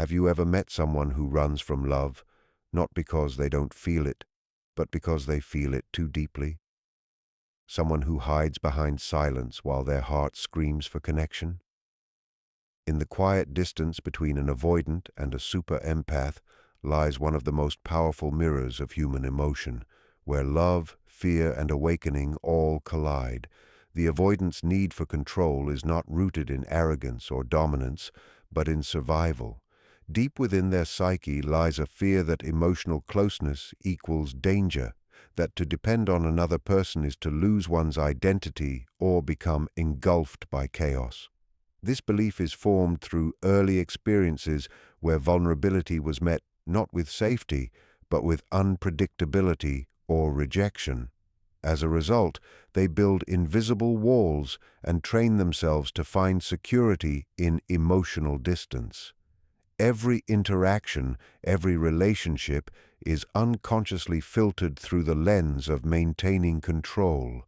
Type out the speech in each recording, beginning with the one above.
Have you ever met someone who runs from love, not because they don't feel it, but because they feel it too deeply? Someone who hides behind silence while their heart screams for connection? In the quiet distance between an avoidant and a super empath lies one of the most powerful mirrors of human emotion, where love, fear, and awakening all collide. The avoidant's need for control is not rooted in arrogance or dominance, but in survival. Deep within their psyche lies a fear that emotional closeness equals danger, that to depend on another person is to lose one's identity or become engulfed by chaos. This belief is formed through early experiences where vulnerability was met not with safety, but with unpredictability or rejection. As a result, they build invisible walls and train themselves to find security in emotional distance. Every interaction, every relationship is unconsciously filtered through the lens of maintaining control,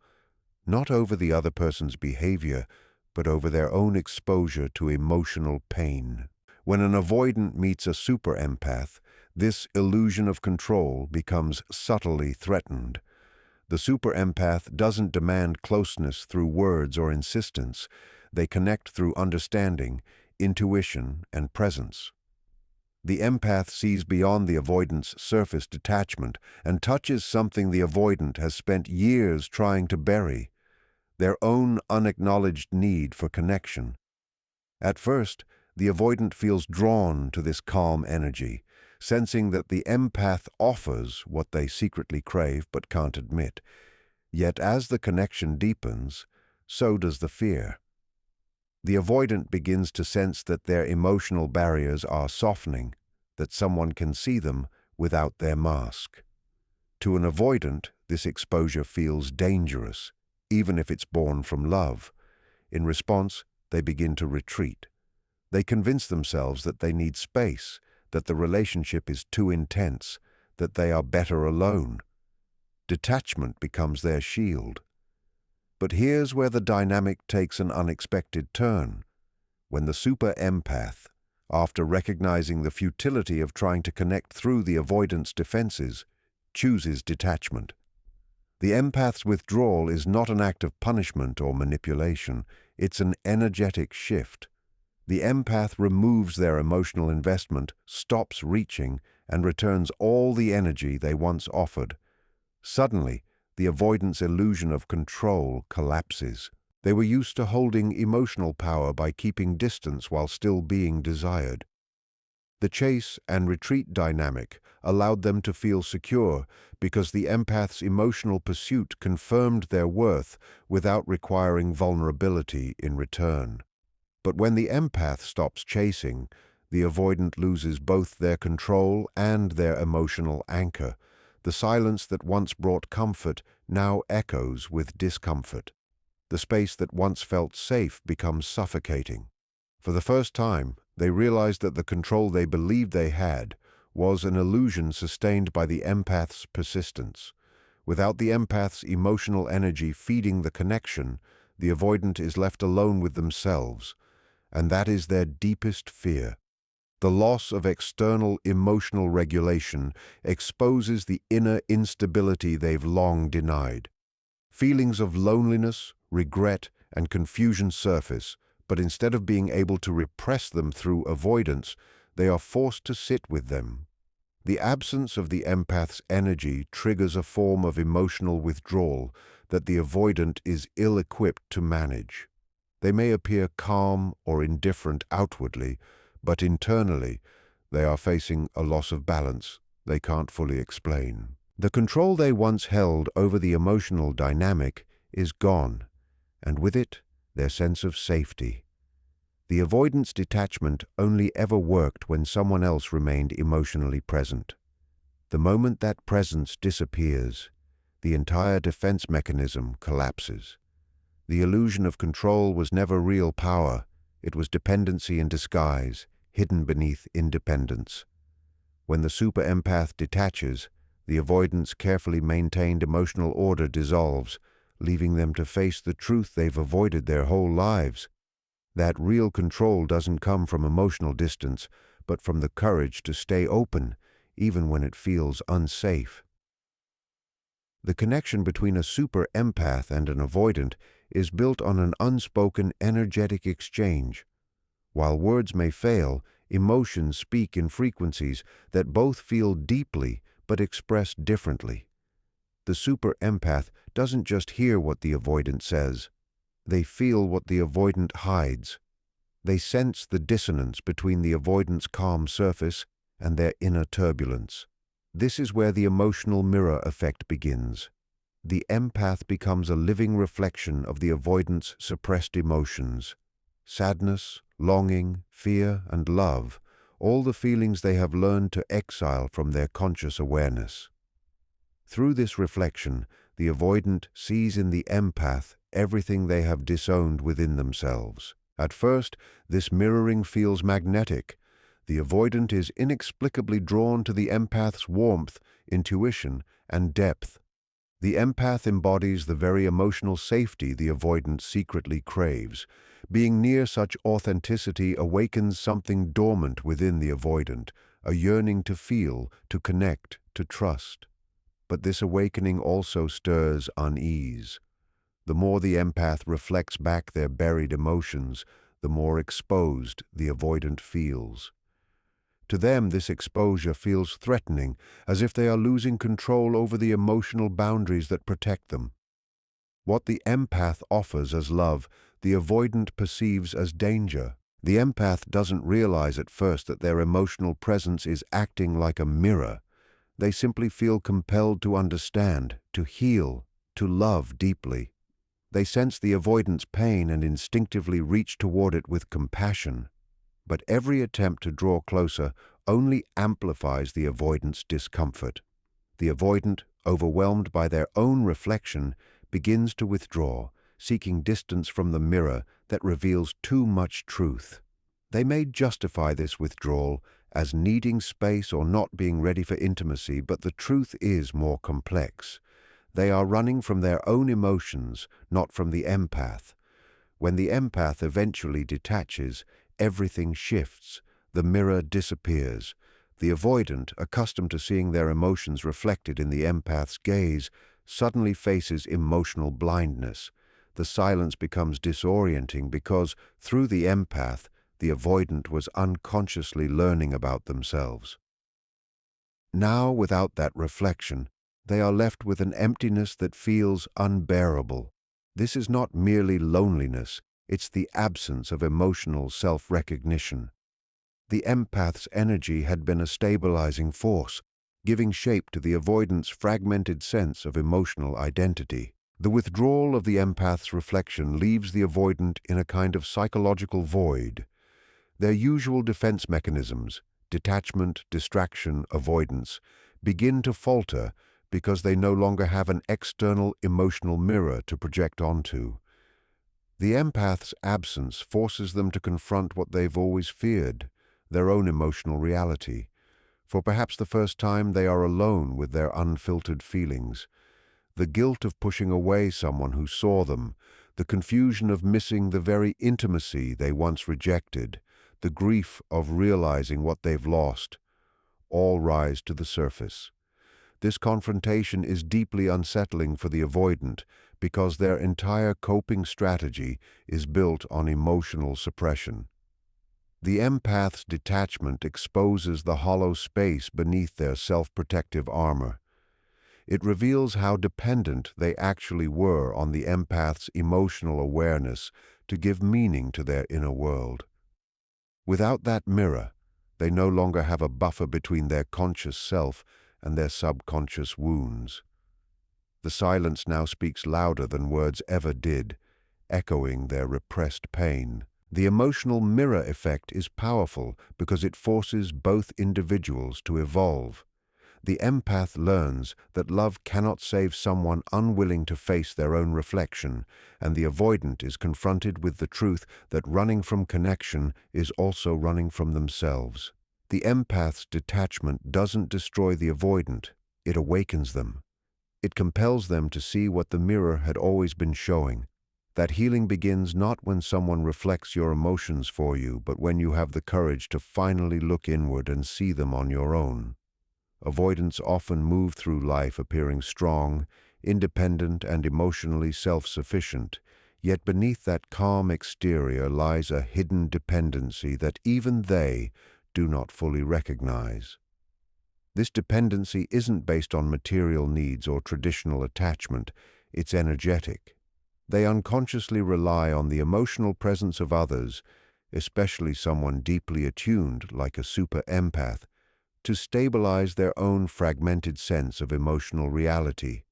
not over the other person's behavior, but over their own exposure to emotional pain. When an avoidant meets a super empath, this illusion of control becomes subtly threatened. The super empath doesn't demand closeness through words or insistence. They connect through understanding, intuition, and presence. The empath sees beyond the avoidant's surface detachment and touches something the avoidant has spent years trying to bury: their own unacknowledged need for connection. At first, the avoidant feels drawn to this calm energy, sensing that the empath offers what they secretly crave but can't admit. Yet as the connection deepens, so does the fear. The avoidant begins to sense that their emotional barriers are softening, that someone can see them without their mask. To an avoidant, this exposure feels dangerous, even if it's born from love. In response, they begin to retreat. They convince themselves that they need space, that the relationship is too intense, that they are better alone. Detachment becomes their shield. But here's where the dynamic takes an unexpected turn. When the super empath, after recognizing the futility of trying to connect through the avoidant's defenses, chooses detachment. The empath's withdrawal is not an act of punishment or manipulation, it's an energetic shift. The empath removes their emotional investment, stops reaching, and returns all the energy they once offered. Suddenly, the avoidant's illusion of control collapses. They were used to holding emotional power by keeping distance while still being desired. The chase and retreat dynamic allowed them to feel secure because the empath's emotional pursuit confirmed their worth without requiring vulnerability in return. But when the empath stops chasing, the avoidant loses both their control and their emotional anchor. The silence that once brought comfort now echoes with discomfort. The space that once felt safe becomes suffocating. For the first time, they realized that the control they believed they had was an illusion sustained by the empath's persistence. Without the empath's emotional energy feeding the connection, the avoidant is left alone with themselves, and that is their deepest fear. The loss of external emotional regulation exposes the inner instability they've long denied. Feelings of loneliness, regret, and confusion surface, but instead of being able to repress them through avoidance, they are forced to sit with them. The absence of the empath's energy triggers a form of emotional withdrawal that the avoidant is ill-equipped to manage. They may appear calm or indifferent outwardly, but internally, they are facing a loss of balance they can't fully explain. The control they once held over the emotional dynamic is gone, and with it, their sense of safety. The avoidance detachment only ever worked when someone else remained emotionally present. The moment that presence disappears, the entire defense mechanism collapses. The illusion of control was never real power, it was dependency in disguise, hidden beneath independence. When the super empath detaches, the avoidant's carefully maintained emotional order dissolves, leaving them to face the truth they've avoided their whole lives. That real control doesn't come from emotional distance, but from the courage to stay open, even when it feels unsafe. The connection between a super empath and an avoidant is built on an unspoken energetic exchange. While words may fail, emotions speak in frequencies that both feel deeply but express differently. The super empath doesn't just hear what the avoidant says. They feel what the avoidant hides. They sense the dissonance between the avoidant's calm surface and their inner turbulence. This is where the emotional mirror effect begins. The empath becomes a living reflection of the avoidant's suppressed emotions. Sadness, longing, fear, and love, all the feelings they have learned to exile from their conscious awareness. Through this reflection, the avoidant sees in the empath everything they have disowned within themselves. At first, this mirroring feels magnetic. The avoidant is inexplicably drawn to the empath's warmth, intuition, and depth. The empath embodies the very emotional safety the avoidant secretly craves. Being near such authenticity awakens something dormant within the avoidant, a yearning to feel, to connect, to trust. But this awakening also stirs unease. The more the empath reflects back their buried emotions, the more exposed the avoidant feels. To them, this exposure feels threatening, as if they are losing control over the emotional boundaries that protect them. What the empath offers as love, the avoidant perceives as danger. The empath doesn't realize at first that their emotional presence is acting like a mirror. They simply feel compelled to understand, to heal, to love deeply. They sense the avoidant's pain and instinctively reach toward it with compassion. But every attempt to draw closer only amplifies the avoidant's discomfort. The avoidant, overwhelmed by their own reflection, begins to withdraw, seeking distance from the mirror that reveals too much truth. They may justify this withdrawal as needing space or not being ready for intimacy, but the truth is more complex. They are running from their own emotions, not from the empath. When the empath eventually detaches, everything shifts. The mirror disappears. The avoidant, accustomed to seeing their emotions reflected in the empath's gaze, suddenly faces emotional blindness. The silence becomes disorienting because, through the empath, the avoidant was unconsciously learning about themselves. Now, without that reflection, they are left with an emptiness that feels unbearable. This is not merely loneliness, it's the absence of emotional self-recognition. The empath's energy had been a stabilizing force, giving shape to the avoidant's fragmented sense of emotional identity. The withdrawal of the empath's reflection leaves the avoidant in a kind of psychological void. Their usual defense mechanisms, detachment, distraction, avoidance, begin to falter because they no longer have an external emotional mirror to project onto. The empath's absence forces them to confront what they've always feared, their own emotional reality. For perhaps the first time, they are alone with their unfiltered feelings. The guilt of pushing away someone who saw them, the confusion of missing the very intimacy they once rejected, the grief of realizing what they've lost, all rise to the surface. This confrontation is deeply unsettling for the avoidant because their entire coping strategy is built on emotional suppression. The empath's detachment exposes the hollow space beneath their self-protective armor. It reveals how dependent they actually were on the empath's emotional awareness to give meaning to their inner world. Without that mirror, they no longer have a buffer between their conscious self and their subconscious wounds. The silence now speaks louder than words ever did, echoing their repressed pain. The emotional mirror effect is powerful because it forces both individuals to evolve. The empath learns that love cannot save someone unwilling to face their own reflection, and the avoidant is confronted with the truth that running from connection is also running from themselves. The empath's detachment doesn't destroy the avoidant, it awakens them. It compels them to see what the mirror had always been showing. That healing begins not when someone reflects your emotions for you, but when you have the courage to finally look inward and see them on your own. Avoidants often move through life appearing strong, independent, and emotionally self-sufficient, yet beneath that calm exterior lies a hidden dependency that even they do not fully recognize. This dependency isn't based on material needs or traditional attachment, it's energetic. They unconsciously rely on the emotional presence of others, especially someone deeply attuned like a super empath, to stabilize their own fragmented sense of emotional reality.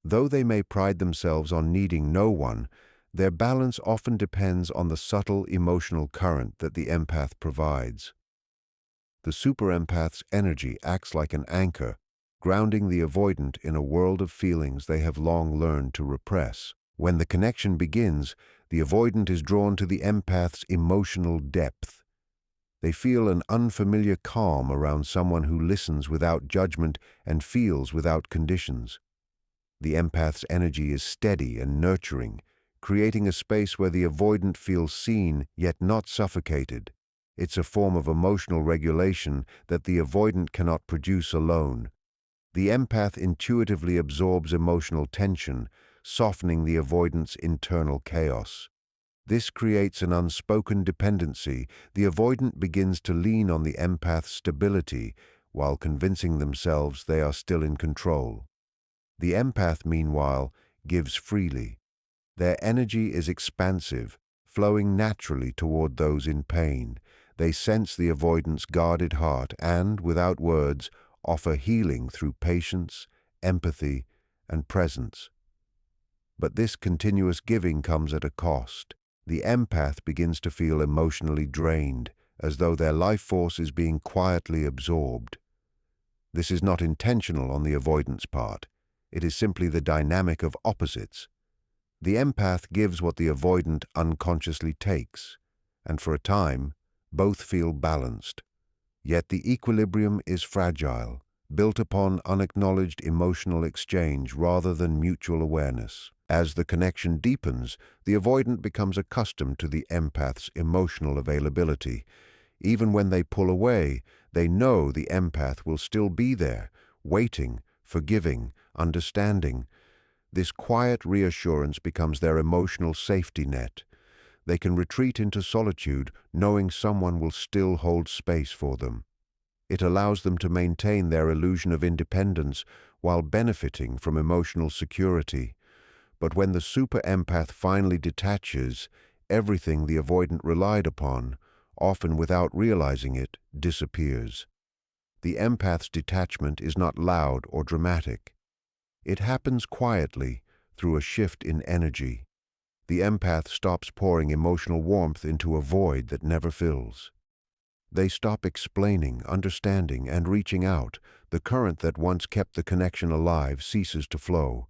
Though they may pride themselves on needing no one, their balance often depends on the subtle emotional current that the empath provides. The super empath's energy acts like an anchor, grounding the avoidant in a world of feelings they have long learned to repress. When the connection begins, the avoidant is drawn to the empath's emotional depth. They feel an unfamiliar calm around someone who listens without judgment and feels without conditions. The empath's energy is steady and nurturing, creating a space where the avoidant feels seen yet not suffocated. It's a form of emotional regulation that the avoidant cannot produce alone. The empath intuitively absorbs emotional tension, softening the avoidant's internal chaos. This creates an unspoken dependency. The avoidant begins to lean on the empath's stability while convincing themselves they are still in control. The empath, meanwhile, gives freely. Their energy is expansive, flowing naturally toward those in pain. They sense the avoidant's guarded heart and, without words, offer healing through patience, empathy, and presence. But this continuous giving comes at a cost. The empath begins to feel emotionally drained, as though their life force is being quietly absorbed. This is not intentional on the avoidant's part. It is simply the dynamic of opposites. The empath gives what the avoidant unconsciously takes, and for a time, both feel balanced. Yet the equilibrium is fragile, built upon unacknowledged emotional exchange rather than mutual awareness. As the connection deepens, the avoidant becomes accustomed to the empath's emotional availability. Even when they pull away, they know the empath will still be there, waiting, forgiving, understanding. This quiet reassurance becomes their emotional safety net. They can retreat into solitude, knowing someone will still hold space for them. It allows them to maintain their illusion of independence while benefiting from emotional security. But when the super empath finally detaches, everything the avoidant relied upon, often without realizing it, disappears. The empath's detachment is not loud or dramatic. It happens quietly, through a shift in energy. The empath stops pouring emotional warmth into a void that never fills. They stop explaining, understanding, and reaching out. The current that once kept the connection alive ceases to flow.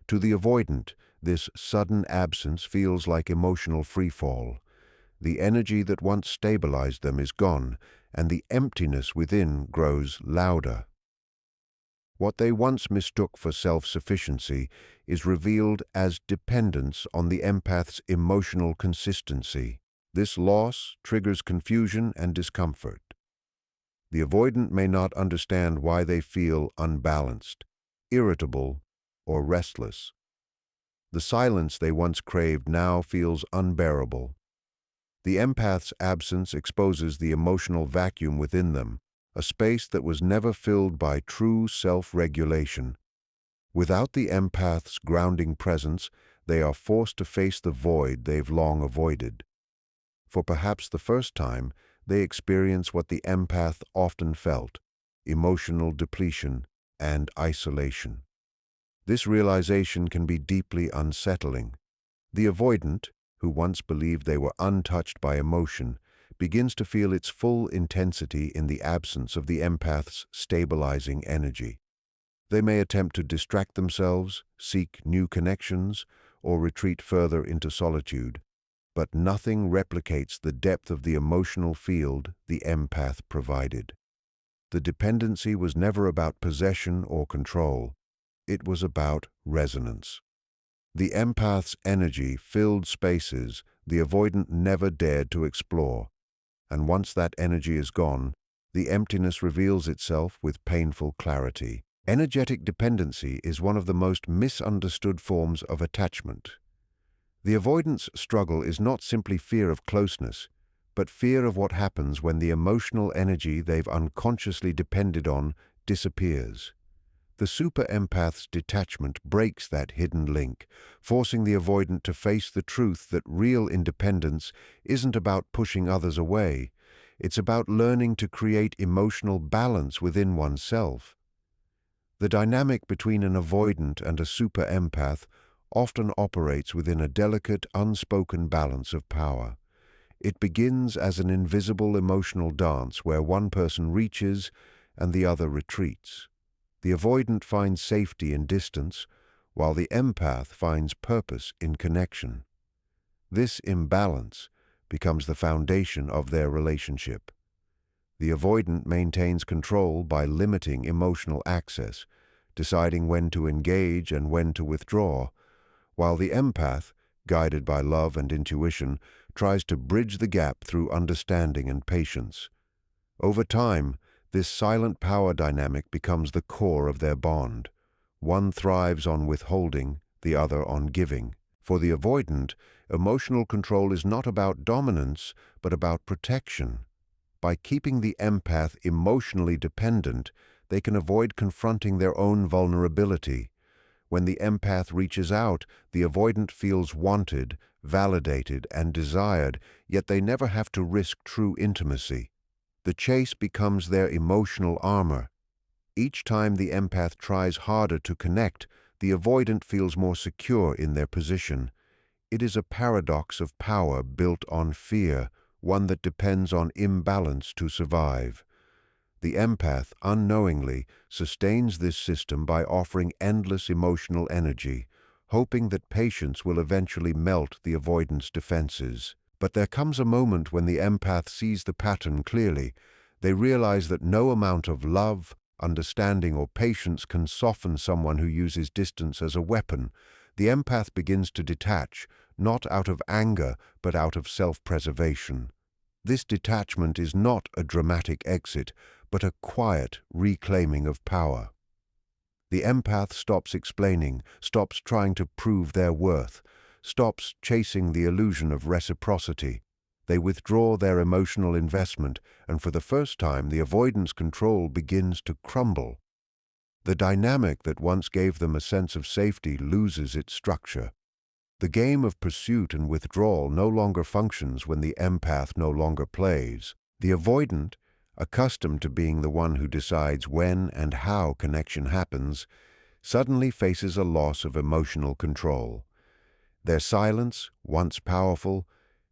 To the avoidant, this sudden absence feels like emotional freefall. The energy that once stabilized them is gone, and the emptiness within grows louder. What they once mistook for self-sufficiency is revealed as dependence on the empath's emotional consistency. This loss triggers confusion and discomfort. The avoidant may not understand why they feel unbalanced, irritable, or restless. The silence they once craved now feels unbearable. The empath's absence exposes the emotional vacuum within them, a space that was never filled by true self-regulation. Without the empath's grounding presence, they are forced to face the void they've long avoided. For perhaps the first time, they experience what the empath often felt: emotional depletion and isolation. This realization can be deeply unsettling. The avoidant, who once believed they were untouched by emotion, begins to feel its full intensity in the absence of the empath's stabilizing energy. They may attempt to distract themselves, seek new connections, or retreat further into solitude, but nothing replicates the depth of the emotional field the empath provided. The dependency was never about possession or control. It was about resonance. The empath's energy filled spaces the avoidant never dared to explore, and once that energy is gone, the emptiness reveals itself with painful clarity. Energetic dependency is one of the most misunderstood forms of attachment. The avoidant's struggle is not simply fear of closeness, but fear of what happens when the emotional energy they've unconsciously depended on disappears. The super-empath's detachment breaks that hidden link, forcing the avoidant to face the truth that real independence isn't about pushing others away. It's about learning to create emotional balance within oneself. The dynamic between an avoidant and a super-empath often operates within a delicate, unspoken balance of power. It begins as an invisible emotional dance where one person reaches and the other retreats. The avoidant finds safety in distance, while the empath finds purpose in connection. This imbalance becomes the foundation of their relationship. The avoidant maintains control by limiting emotional access, deciding when to engage and when to withdraw, while the empath, guided by love and intuition, tries to bridge the gap through understanding and patience. Over time, this silent power dynamic becomes the core of their bond. One thrives on withholding, the other on giving. For the avoidant, emotional control is not about dominance, but about protection. By keeping the empath emotionally dependent, they can avoid confronting their own vulnerability. When the empath reaches out, the avoidant feels wanted, validated, and desired, yet they never have to risk true intimacy. The chase becomes their emotional armor. Each time the empath tries harder to connect, the avoidant feels more secure in their position. It is a paradox of power built on fear, one that depends on imbalance to survive. The empath, unknowingly, sustains this system by offering endless emotional energy, hoping that patience will eventually melt the avoidant's defenses. But there comes a moment when the empath sees the pattern clearly. They realize that no amount of love, understanding, or patience can soften someone who uses distance as a weapon. The empath begins to detach, not out of anger, but out of self-preservation. This detachment is not a dramatic exit, but a quiet reclaiming of power. The empath stops explaining, stops trying to prove their worth, stops chasing the illusion of reciprocity. They withdraw their emotional investment, and for the first time the avoidance control begins to crumble. The dynamic that once gave them a sense of safety loses its structure. The game of pursuit and withdrawal no longer functions when the empath no longer plays. The avoidant, accustomed to being the one who decides when and how connection happens, suddenly faces a loss of emotional control. Their silence, once powerful,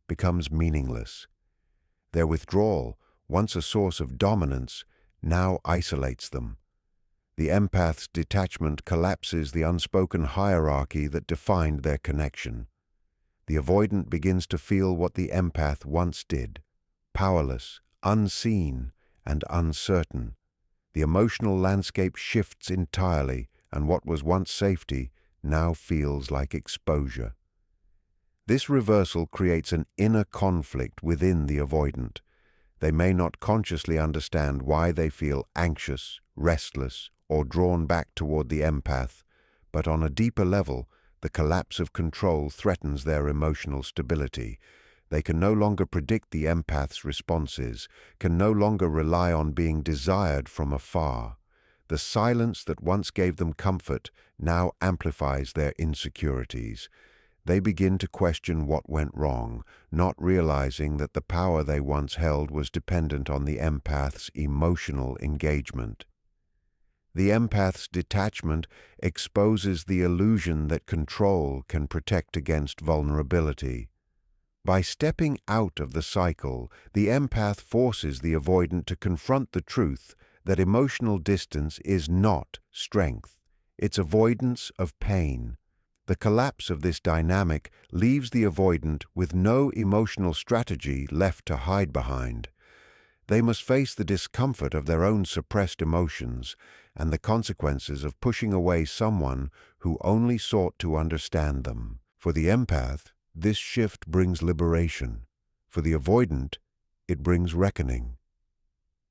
becomes meaningless. Their withdrawal, once a source of dominance, now isolates them. The empath's detachment collapses the unspoken hierarchy that defined their connection. The avoidant begins to feel what the empath once did: powerless, unseen, and uncertain. The emotional landscape shifts entirely, and what was once safety now feels like exposure. This reversal creates an inner conflict within the avoidant. They may not consciously understand why they feel anxious, restless, or drawn back toward the empath, but on a deeper level, the collapse of control threatens their emotional stability. They can no longer predict the empath's responses, can no longer rely on being desired from afar. The silence that once gave them comfort now amplifies their insecurities. They begin to question what went wrong, not realizing that the power they once held was dependent on the empath's emotional engagement. The empath's detachment exposes the illusion that control can protect against vulnerability. By stepping out of the cycle, the empath forces the avoidant to confront the truth that emotional distance is not strength. It's avoidance of pain. The collapse of this dynamic leaves the avoidant with no emotional strategy left to hide behind. They must face the discomfort of their own suppressed emotions, and the consequences of pushing away someone who only sought to understand them. For the empath, this shift brings liberation. For the avoidant, it brings reckoning.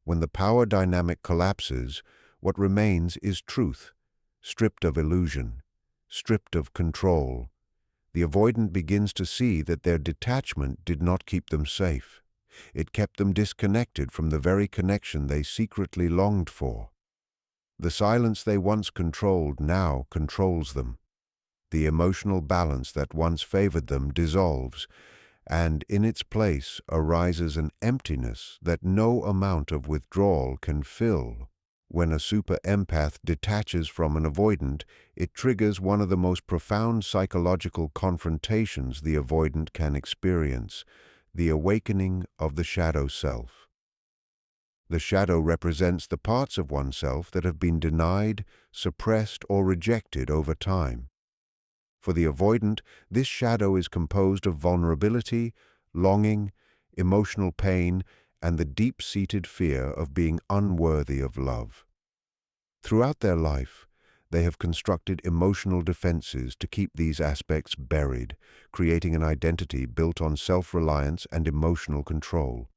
When the power dynamic collapses, what remains is truth, stripped of illusion, stripped of control. The avoidant begins to see that their detachment did not keep them safe. It kept them disconnected from the very connection they secretly longed for. The silence they once controlled now controls them. The emotional balance that once favored them dissolves, and in its place arises an emptiness that no amount of withdrawal can fill. When a super empath detaches from an avoidant, it triggers one of the most profound psychological confrontations the avoidant can experience: the awakening of the shadow self. The shadow represents the parts of oneself that have been denied, suppressed, or rejected over time. For the avoidant, this shadow is composed of vulnerability, longing, emotional pain, and the deep-seated fear of being unworthy of love. Throughout their life, they have constructed emotional defenses to keep these aspects buried, creating an identity built on self-reliance and emotional control.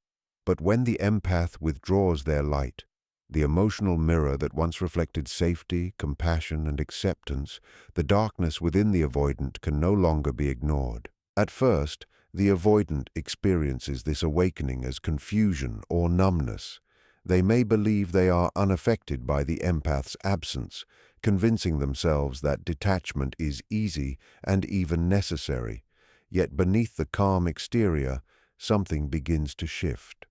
But when the empath withdraws their light, the emotional mirror that once reflected safety, compassion, and acceptance, the darkness within the avoidant can no longer be ignored. At first, the avoidant experiences this awakening as confusion or numbness. They may believe they are unaffected by the empath's absence, convincing themselves that detachment is easy and even necessary. Yet beneath the calm exterior, something begins to shift.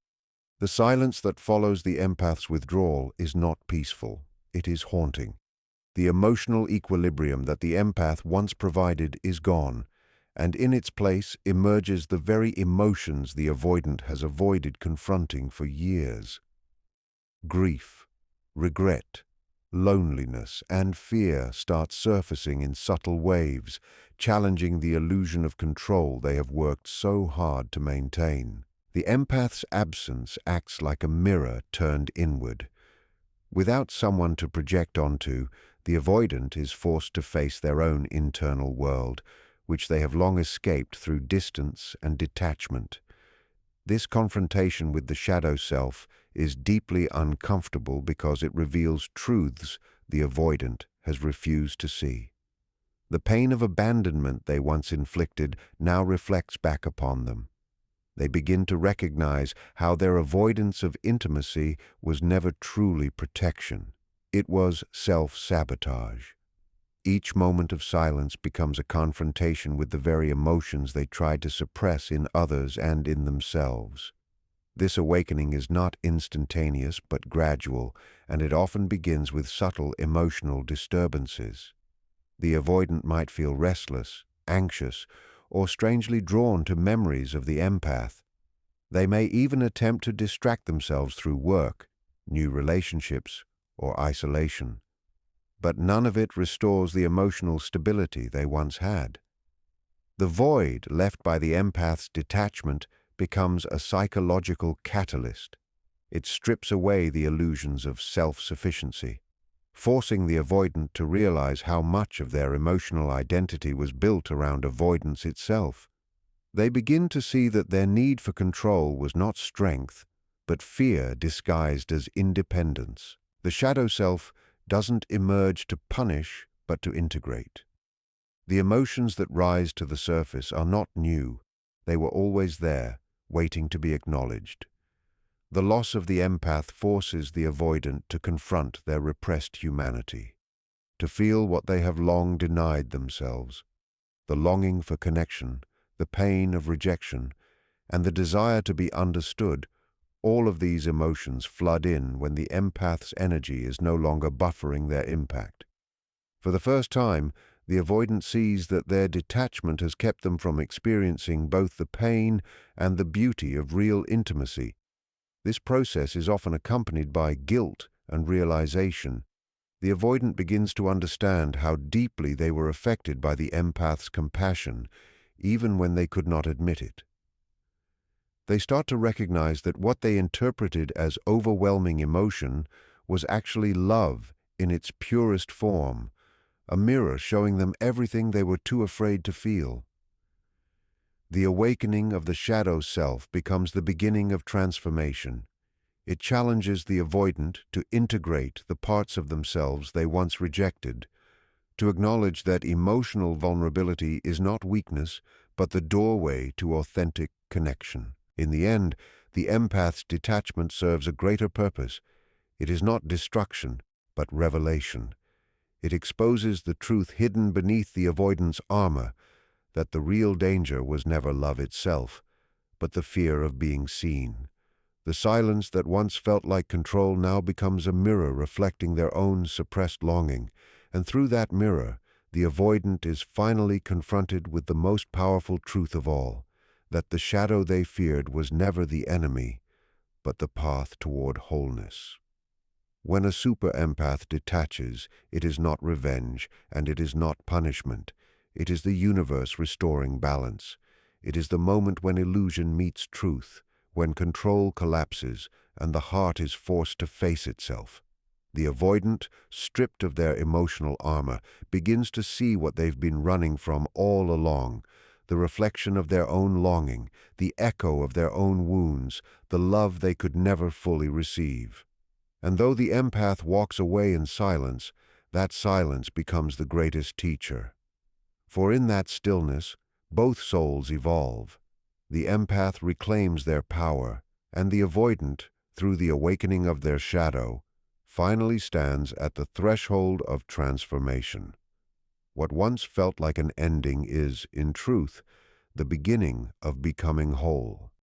The silence that follows the empath's withdrawal is not peaceful. It is haunting. The emotional equilibrium that the empath once provided is gone, and in its place emerges the very emotions the avoidant has avoided confronting for years. Grief, regret, loneliness, and fear start surfacing in subtle waves, challenging the illusion of control they have worked so hard to maintain. The empath's absence acts like a mirror turned inward. Without someone to project onto, the avoidant is forced to face their own internal world, which they have long escaped through distance and detachment. This confrontation with the shadow self is deeply uncomfortable because it reveals truths the avoidant has refused to see. The pain of abandonment they once inflicted now reflects back upon them. They begin to recognize how their avoidance of intimacy was never truly protection. It was self-sabotage. Each moment of silence becomes a confrontation with the very emotions they tried to suppress in others and in themselves. This awakening is not instantaneous but gradual, and it often begins with subtle emotional disturbances. The avoidant might feel restless, anxious, or strangely drawn to memories of the empath. They may even attempt to distract themselves through work, new relationships, or isolation. But none of it restores the emotional stability they once had. The void left by the empath's detachment becomes a psychological catalyst. It strips away the illusions of self-sufficiency, forcing the avoidant to realize how much of their emotional identity was built around avoidance itself. They begin to see that their need for control was not strength, but fear disguised as independence. The shadow self doesn't emerge to punish, but to integrate. The emotions that rise to the surface are not new. They were always there, waiting to be acknowledged. The loss of the empath forces the avoidant to confront their repressed humanity, to feel what they have long denied themselves: the longing for connection, the pain of rejection, and the desire to be understood. All of these emotions flood in when the empath's energy is no longer buffering their impact. For the first time, the avoidant sees that their detachment has kept them from experiencing both the pain and the beauty of real intimacy. This process is often accompanied by guilt and realization. The avoidant begins to understand how deeply they were affected by the empath's compassion, even when they could not admit it. They start to recognize that what they interpreted as overwhelming emotion was actually love in its purest form, a mirror showing them everything they were too afraid to feel. The awakening of the shadow self becomes the beginning of transformation. It challenges the avoidant to integrate the parts of themselves they once rejected, to acknowledge that emotional vulnerability is not weakness, but the doorway to authentic connection. In the end, the empath's detachment serves a greater purpose. It is not destruction, but revelation. It exposes the truth hidden beneath the avoidant's armor, that the real danger was never love itself, but the fear of being seen. The silence that once felt like control now becomes a mirror reflecting their own suppressed longing, and through that mirror, the avoidant is finally confronted with the most powerful truth of all, that the shadow they feared was never the enemy, but the path toward wholeness. When a super-empath detaches, it is not revenge, and it is not punishment. It is the universe restoring balance. It is the moment when illusion meets truth, when control collapses and the heart is forced to face itself. The avoidant, stripped of their emotional armor, begins to see what they've been running from all along, the reflection of their own longing, the echo of their own wounds, the love they could never fully receive. And though the empath walks away in silence, that silence becomes the greatest teacher. For in that stillness, both souls evolve. The empath reclaims their power, and the avoidant, through the awakening of their shadow, finally stands at the threshold of transformation. What once felt like an ending is, in truth, the beginning of becoming whole.